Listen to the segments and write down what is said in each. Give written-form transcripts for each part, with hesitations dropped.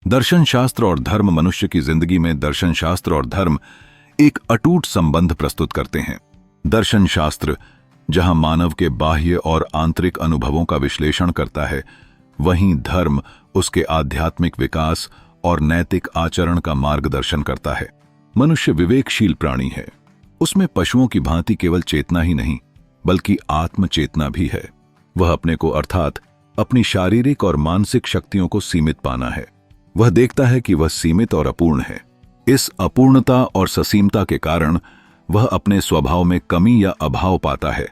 दर्शन शास्त्र और धर्म मनुष्य की जिंदगी में दर्शन शास्त्र और धर्म एक अटूट संबंध प्रस्तुत करते हैं। दर्शन शास्त्र जहां मानव के बाह्य और आंतरिक अनुभवों का विश्लेषण करता है, वहीं धर्म उसके आध्यात्मिक विकास और नैतिक आचरण का मार्गदर्शन करता है। मनुष्य विवेकशील प्राणी है। उसमें पशुओं की भांति केवल चेतना ही नहीं बल्कि आत्मचेतना भी है। वह अपने को अर्थात अपनी शारीरिक और मानसिक शक्तियों को सीमित पाना है। वह देखता है कि वह सीमित और अपूर्ण है। इस अपूर्णता और ससीमता के कारण वह अपने स्वभाव में कमी या अभाव पाता है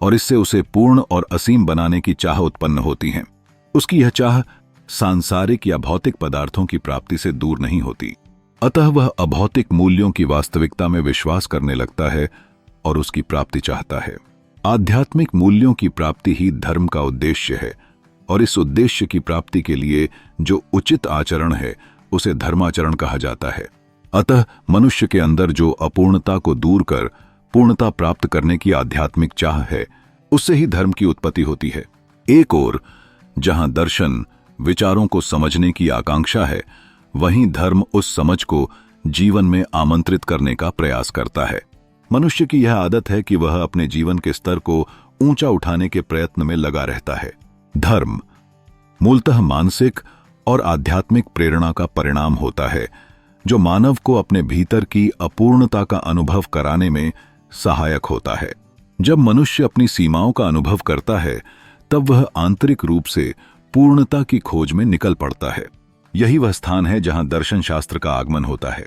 और इससे उसे पूर्ण और असीम बनाने की चाह उत्पन्न होती है। उसकी यह चाह सांसारिक या भौतिक पदार्थों की प्राप्ति से दूर नहीं होती। अतः वह अभौतिक मूल्यों की वास्तविकता में विश्वास करने लगता है और उसकी प्राप्ति चाहता है। आध्यात्मिक मूल्यों की प्राप्ति ही धर्म का उद्देश्य है और इस उद्देश्य की प्राप्ति के लिए जो उचित आचरण है उसे धर्माचरण कहा जाता है। अतः मनुष्य के अंदर जो अपूर्णता को दूर कर पूर्णता प्राप्त करने की आध्यात्मिक चाह है, उससे ही धर्म की उत्पत्ति होती है। एक ओर जहां दर्शन विचारों को समझने की आकांक्षा है, वहीं धर्म उस समझ को जीवन में आमंत्रित करने का प्रयास करता है। मनुष्य की यह आदत है कि वह अपने जीवन के स्तर को ऊंचा उठाने के प्रयत्न में लगा रहता है। धर्म मूलतः मानसिक और आध्यात्मिक प्रेरणा का परिणाम होता है, जो मानव को अपने भीतर की अपूर्णता का अनुभव कराने में सहायक होता है। जब मनुष्य अपनी सीमाओं का अनुभव करता है, तब वह आंतरिक रूप से पूर्णता की खोज में निकल पड़ता है। यही वह स्थान है जहां दर्शन शास्त्र का आगमन होता है।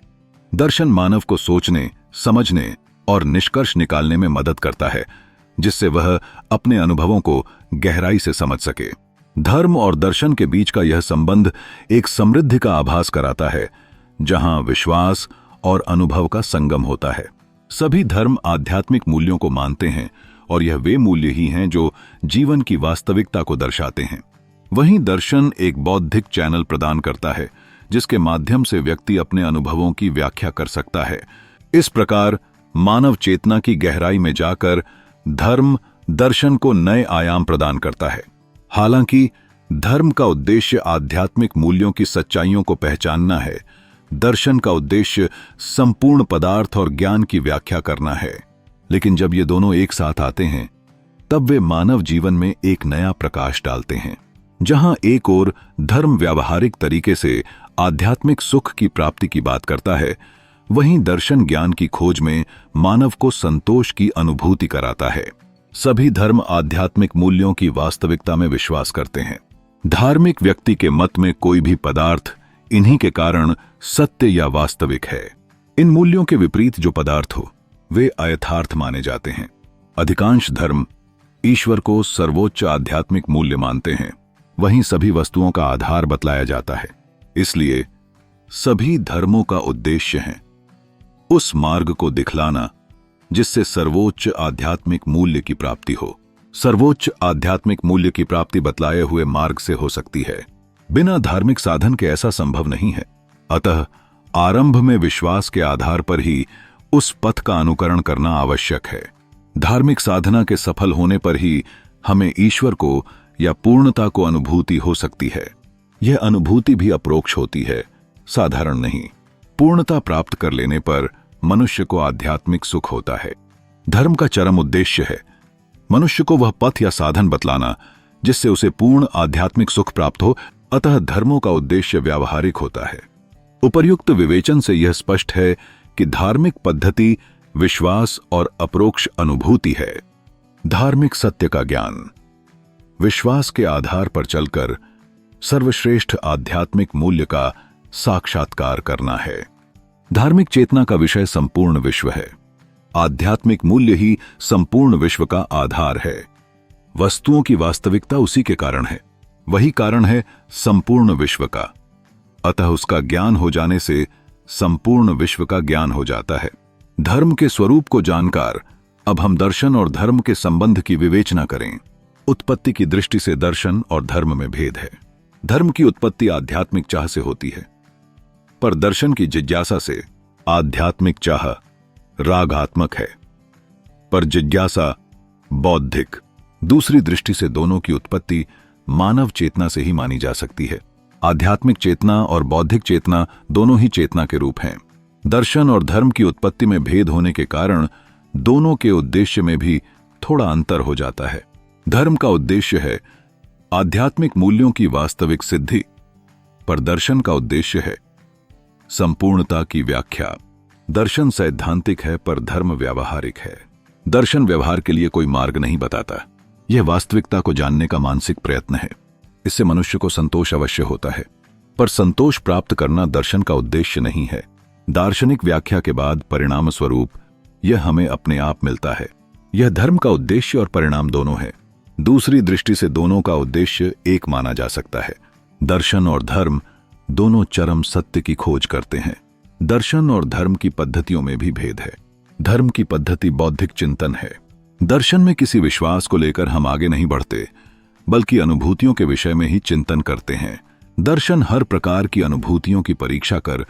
दर्शन मानव को सोचने, समझने और निष्कर्ष निकालने में मदद करता है, जिससे वह अपने अनुभवों को गहराई से समझ सके। धर्म और दर्शन के बीच का यह संबंध एक समृद्धि का आभास कराता है, जहां विश्वास और अनुभव का संगम होता है। सभी धर्म आध्यात्मिक मूल्यों को मानते हैं और यह वे मूल्य ही हैं जो जीवन की वास्तविकता को दर्शाते हैं। वहीं दर्शन एक बौद्धिक चैनल प्रदान करता है, जिसके माध्यम से व्यक्ति अपने अनुभवों की व्याख्या कर सकता है। इस प्रकार मानव चेतना की गहराई में जाकर धर्म दर्शन को नए आयाम प्रदान करता है। हालांकि धर्म का उद्देश्य आध्यात्मिक मूल्यों की सच्चाइयों को पहचानना है, दर्शन का उद्देश्य संपूर्ण पदार्थ और ज्ञान की व्याख्या करना है। लेकिन जब ये दोनों एक साथ आते हैं, तब वे मानव जीवन में एक नया प्रकाश डालते हैं। जहां एक ओर धर्म व्यावहारिक तरीके से आध्यात्मिक सुख की प्राप्ति की बात करता है, वहीं दर्शन ज्ञान की खोज में मानव को संतोष की अनुभूति कराता है। सभी धर्म आध्यात्मिक मूल्यों की वास्तविकता में विश्वास करते हैं। धार्मिक व्यक्ति के मत में कोई भी पदार्थ इन्हीं के कारण सत्य या वास्तविक है। इन मूल्यों के विपरीत जो पदार्थ हो, वे अयथार्थ माने जाते हैं। अधिकांश धर्म ईश्वर को सर्वोच्च आध्यात्मिक मूल्य मानते हैं, वहीं सभी वस्तुओं का आधार बतलाया जाता है। इसलिए सभी धर्मों का उद्देश्य है उस मार्ग को दिखलाना जिससे सर्वोच्च आध्यात्मिक मूल्य की प्राप्ति हो। सर्वोच्च आध्यात्मिक मूल्य की प्राप्ति बतलाए हुए मार्ग से हो सकती है, बिना धार्मिक साधन के ऐसा संभव नहीं है। अतः आरंभ में विश्वास के आधार पर ही उस पथ का अनुकरण करना आवश्यक है। धार्मिक साधना के सफल होने पर ही हमें ईश्वर को या पूर्णता को अनुभूति हो सकती है। यह अनुभूति भी अप्रोक्ष होती है, साधारण नहीं। पूर्णता प्राप्त कर लेने पर मनुष्य को आध्यात्मिक सुख होता है। धर्म का चरम उद्देश्य है मनुष्य को वह पथ या साधन बतलाना जिससे उसे पूर्ण आध्यात्मिक सुख प्राप्त हो। अतः धर्मों का उद्देश्य व्यावहारिक होता है। उपर्युक्त विवेचन से यह स्पष्ट है कि धार्मिक पद्धति विश्वास और अप्रोक्ष अनुभूति है। धार्मिक सत्य का ज्ञान विश्वास के आधार पर चलकर सर्वश्रेष्ठ आध्यात्मिक मूल्य का साक्षात्कार करना है। धार्मिक चेतना का विषय संपूर्ण विश्व है। आध्यात्मिक मूल्य ही संपूर्ण विश्व का आधार है। वस्तुओं की वास्तविकता उसी के कारण है, वही कारण है संपूर्ण विश्व का। अतः उसका ज्ञान हो जाने से संपूर्ण विश्व का ज्ञान हो जाता है। धर्म के स्वरूप को जानकर अब हम दर्शन और धर्म के संबंध की विवेचना करें। उत्पत्ति की दृष्टि से दर्शन और धर्म में भेद है। धर्म की उत्पत्ति आध्यात्मिक चाह से होती है, पर दर्शन की जिज्ञासा से। आध्यात्मिक चाह रागात्मक है, पर जिज्ञासा बौद्धिक। दूसरी दृष्टि से दोनों की उत्पत्ति मानव चेतना से ही मानी जा सकती है। आध्यात्मिक चेतना और बौद्धिक चेतना दोनों ही चेतना के रूप हैं। दर्शन और धर्म की उत्पत्ति में भेद होने के कारण दोनों के उद्देश्य में भी थोड़ा अंतर हो जाता है। धर्म का उद्देश्य है आध्यात्मिक मूल्यों की वास्तविक सिद्धि, पर दर्शन का उद्देश्य है संपूर्णता की व्याख्या। दर्शन सैद्धांतिक है पर धर्म व्यावहारिक है। दर्शन व्यवहार के लिए कोई मार्ग नहीं बताता, यह वास्तविकता को जानने का मानसिक प्रयत्न है। इससे मनुष्य को संतोष अवश्य होता है, पर संतोष प्राप्त करना दर्शन का उद्देश्य नहीं है। दार्शनिक व्याख्या के बाद परिणाम स्वरूप यह हमें अपने आप मिलता है। यह धर्म का उद्देश्य और परिणाम दोनों है। दूसरी दृष्टि से दोनों का उद्देश्य एक माना जा सकता है। दर्शन और धर्म दोनों चरम सत्य की खोज करते हैं। दर्शन और धर्म की पद्धतियों में भी भेद है। धर्म की पद्धति बौद्धिक चिंतन है। दर्शन में किसी विश्वास को लेकर हम आगे नहीं बढ़ते, बल्कि अनुभूतियों के विषय में ही चिंतन करते हैं। दर्शन हर प्रकार की अनुभूतियों की परीक्षा कर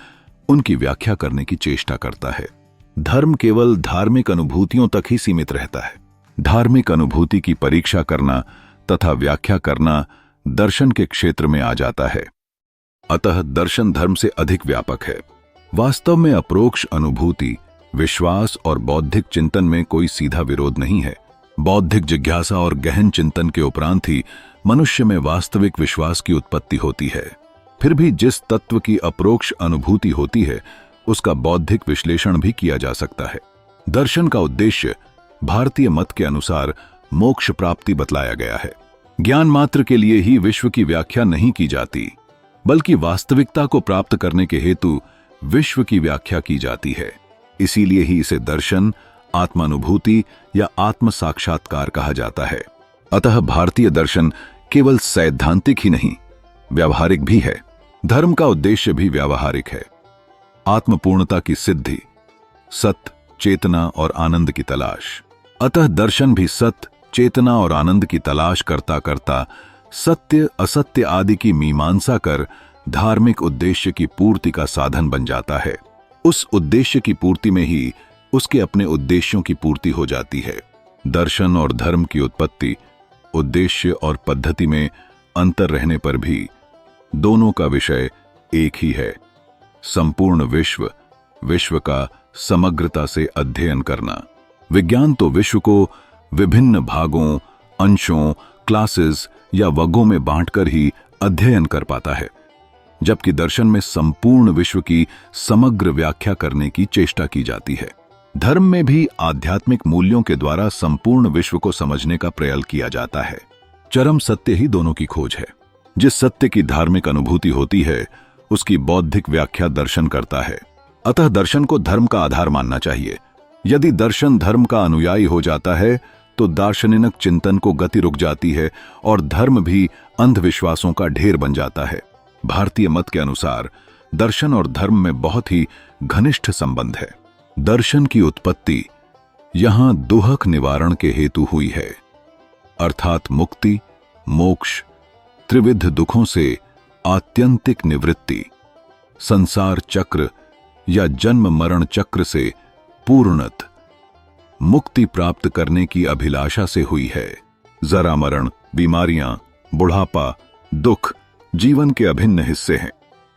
उनकी व्याख्या करने की चेष्टा करता है। धर्म केवल धार्मिक अनुभूतियों तक ही सीमित रहता है। धार्मिक अनुभूति की परीक्षा करना तथा व्याख्या करना दर्शन के क्षेत्र में आ जाता है। अतः दर्शन धर्म से अधिक व्यापक है। वास्तव में अपरोक्ष अनुभूति, विश्वास और बौद्धिक चिंतन में कोई सीधा विरोध नहीं है। बौद्धिक जिज्ञासा और गहन चिंतन के उपरांत ही मनुष्य में वास्तविक विश्वास की उत्पत्ति होती है। फिर भी जिस तत्व की अपरोक्ष अनुभूति होती है, उसका बौद्धिक विश्लेषण भी किया जा सकता है। दर्शन का उद्देश्य भारतीय मत के अनुसार मोक्ष प्राप्ति बतलाया गया है। ज्ञान मात्र के लिए ही विश्व की व्याख्या नहीं की जाती, बल्कि वास्तविकता को प्राप्त करने के हेतु विश्व की व्याख्या की जाती है। इसीलिए ही इसे दर्शन, आत्मानुभूति या आत्म साक्षात्कार कहा जाता है। अतः भारतीय दर्शन केवल सैद्धांतिक ही नहीं, व्यावहारिक भी है। धर्म का उद्देश्य भी व्यावहारिक है। आत्मपूर्णता की सिद्धि, सत्य, चेतना और आनंद की तलाश। अतः दर्शन भी सत्य, चेतना और आनंद की तलाश करता करता सत्य, असत्य आदि की मीमांसा कर धार्मिक उद्देश्य की पूर्ति का साधन बन जाता है। उस उद्देश्य की पूर्ति में ही उसके अपने उद्देश्यों की पूर्ति हो जाती है। दर्शन और धर्म की उत्पत्ति, उद्देश्य और पद्धति में अंतर रहने पर भी दोनों का विषय एक ही है, संपूर्ण विश्व, विश्व का समग्रता से अध्ययन करना। विज्ञान तो विश्व को विभिन्न भागों, अंशों, क्लासेस या वर्गों में बांटकर ही अध्ययन कर पाता है, जबकि दर्शन में संपूर्ण विश्व की समग्र व्याख्या करने की चेष्टा की जाती है। धर्म में भी आध्यात्मिक मूल्यों के द्वारा संपूर्ण विश्व को समझने का प्रयास किया जाता है। चरम सत्य ही दोनों की खोज है। जिस सत्य की धार्मिक अनुभूति होती है, उसकी बौद्धिक व्याख्या दर्शन करता है। अतः दर्शन को धर्म का आधार मानना चाहिए। यदि दर्शन धर्म का अनुयायी हो जाता है तो दार्शनिक चिंतन को गति रुक जाती है और धर्म भी अंधविश्वासों का ढेर बन जाता है। भारतीय मत के अनुसार दर्शन और धर्म में बहुत ही घनिष्ठ संबंध है। दर्शन की उत्पत्ति यहां दुहक निवारण के हेतु हुई है, अर्थात मुक्ति, मोक्ष, त्रिविध दुखों से आत्यंतिक निवृत्ति, संसार चक्र या जन्म मरण चक्र से पूर्णत मुक्ति प्राप्त करने की अभिलाषा से हुई है। जरा मरण, बीमारियां, बुढ़ापा, दुख जीवन के अभिन्न हिस्से हैं।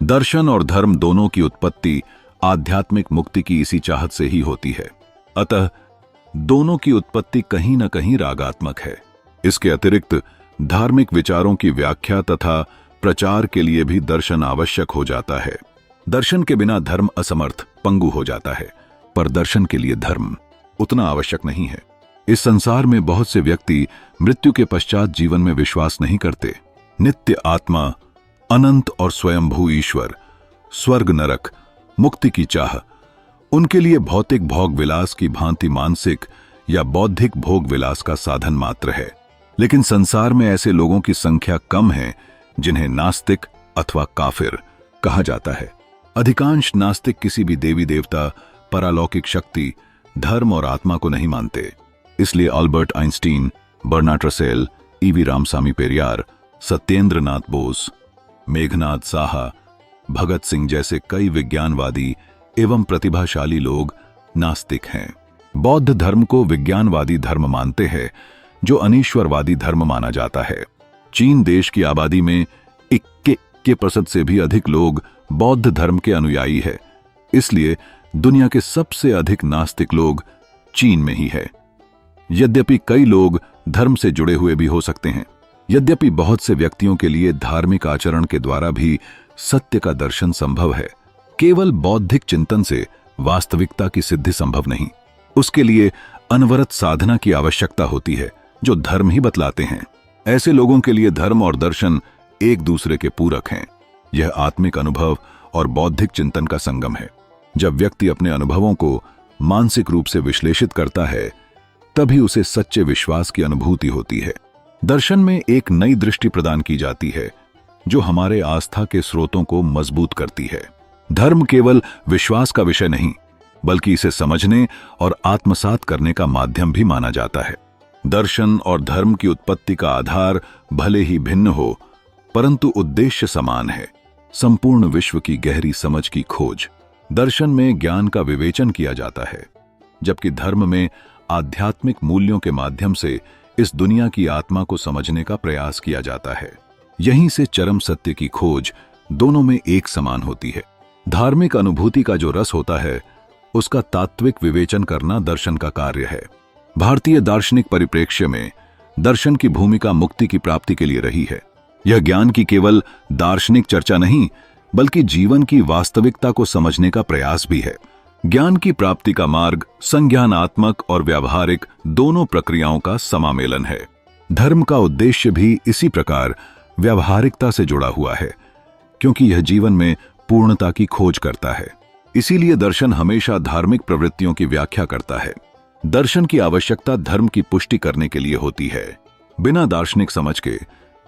दर्शन और धर्म दोनों की उत्पत्ति आध्यात्मिक मुक्ति की इसी चाहत से ही होती है। अतः दोनों की उत्पत्ति कहीं न कहीं रागात्मक है। इसके अतिरिक्त धार्मिक विचारों की व्याख्या तथा प्रचार के लिए भी दर्शन आवश्यक हो जाता है। दर्शन के बिना धर्म असमर्थ, पंगु हो जाता है, पर दर्शन के लिए धर्म उतना आवश्यक नहीं है। इस संसार में बहुत से व्यक्ति मृत्यु के पश्चात जीवन में विश्वास नहीं करते। नित्य आत्मा, अनंत और स्वयंभू ईश्वर, स्वर्ग नरक, मुक्ति की चाह उनके लिए भौतिक भोग विलास की भांति मानसिक या बौद्धिक भोग विलास का साधन मात्र है। लेकिन संसार में ऐसे लोगों की संख्या कम है जिन्हें नास्तिक अथवा काफिर कहा जाता है। अधिकांश नास्तिक किसी भी देवी देवता, परालौकिक शक्ति, धर्म और आत्मा को नहीं मानते। इसलिए Albert Einstein, Bernard Russell, E V Ramasamy Periyar, Satyendra Nath Bose, Meghnad Saha, Bhagat Singh जैसे कई विज्ञानवादी एवं प्रतिभाशाली लोग नास्तिक हैं। बौद्ध धर्म को विज्ञानवादी धर्म मानते हैं, जो अनीश्वरवादी धर्म माना जाता है। चीन देश की आबादी में के% से भी अधिक लोग बौद्ध धर्म के अनुयायी है। इसलिए दुनिया के सबसे अधिक नास्तिक लोग चीन में ही है। यद्यपि कई लोग धर्म से जुड़े हुए भी हो सकते हैं, यद्यपि बहुत से व्यक्तियों के लिए धार्मिक आचरण के द्वारा भी सत्य का दर्शन संभव है। केवल बौद्धिक चिंतन से वास्तविकता की सिद्धि संभव नहीं। उसके लिए अनवरत साधना की आवश्यकता होती है, जो धर्म ही बतलाते हैं। ऐसे लोगों के लिए धर्म और दर्शन एक दूसरे के पूरक हैं। यह आत्मिक अनुभव और बौद्धिक चिंतन का संगम है। जब व्यक्ति अपने अनुभवों को मानसिक रूप से विश्लेषित करता है, तभी उसे सच्चे विश्वास की अनुभूति होती है। दर्शन में एक नई दृष्टि प्रदान की जाती है, जो हमारे आस्था के स्रोतों को मजबूत करती है। धर्म केवल विश्वास का विषय नहीं, बल्कि इसे समझने और आत्मसात करने का माध्यम भी माना जाता है। दर्शन और धर्म की उत्पत्ति का आधार भले ही भिन्न हो, परंतु उद्देश्य समान है: संपूर्ण विश्व की गहरी समझ की खोज। दर्शन में ज्ञान का विवेचन किया जाता है, जबकि धर्म में आध्यात्मिक मूल्यों के माध्यम से इस दुनिया की आत्मा को समझने का प्रयास किया जाता है। यहीं से चरम सत्य की खोज दोनों में एक समान होती है। धार्मिक अनुभूति का जो रस होता है, उसका तात्विक विवेचन करना दर्शन का कार्य है। भारतीय दार्शनिक परिप्रेक्ष्य में दर्शन की भूमिका मुक्ति की प्राप्ति के लिए रही है। यह ज्ञान की केवल दार्शनिक चर्चा नहीं, बल्कि जीवन की वास्तविकता को समझने का प्रयास भी है। ज्ञान की प्राप्ति का मार्ग संज्ञानात्मक और व्यावहारिक दोनों प्रक्रियाओं का समामेलन है। धर्म का उद्देश्य भी इसी प्रकार व्यावहारिकता से जुड़ा हुआ है, क्योंकि यह जीवन में पूर्णता की खोज करता है। इसीलिए दर्शन हमेशा धार्मिक प्रवृत्तियों की व्याख्या करता है। दर्शन की आवश्यकता धर्म की पुष्टि करने के लिए होती है। बिना दार्शनिक समझ के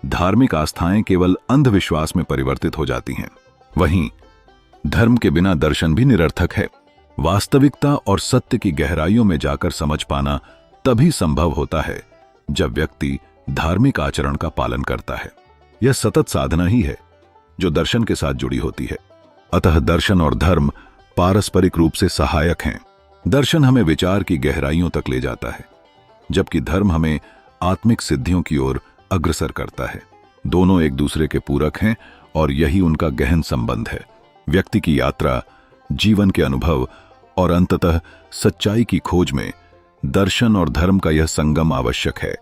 धार्मिक आस्थाएं केवल अंधविश्वास में परिवर्तित हो जाती हैं। वहीं धर्म के बिना दर्शन भी निरर्थक है। वास्तविकता और सत्य की गहराइयों में जाकर समझ पाना तभी संभव होता है जब व्यक्ति धार्मिक आचरण का पालन करता है। यह सतत साधना ही है जो दर्शन के साथ जुड़ी होती है। अतः दर्शन और धर्म पारस्परिक रूप से सहायक हैं। दर्शन हमें विचार की गहराइयों तक ले जाता है, जबकि धर्म हमें आत्मिक सिद्धियों की ओर अग्रसर करता है। दोनों एक दूसरे के पूरक हैं और यही उनका गहन संबंध है। व्यक्ति की यात्रा, जीवन के अनुभव और अंततः सच्चाई की खोज में दर्शन और धर्म का यह संगम आवश्यक है।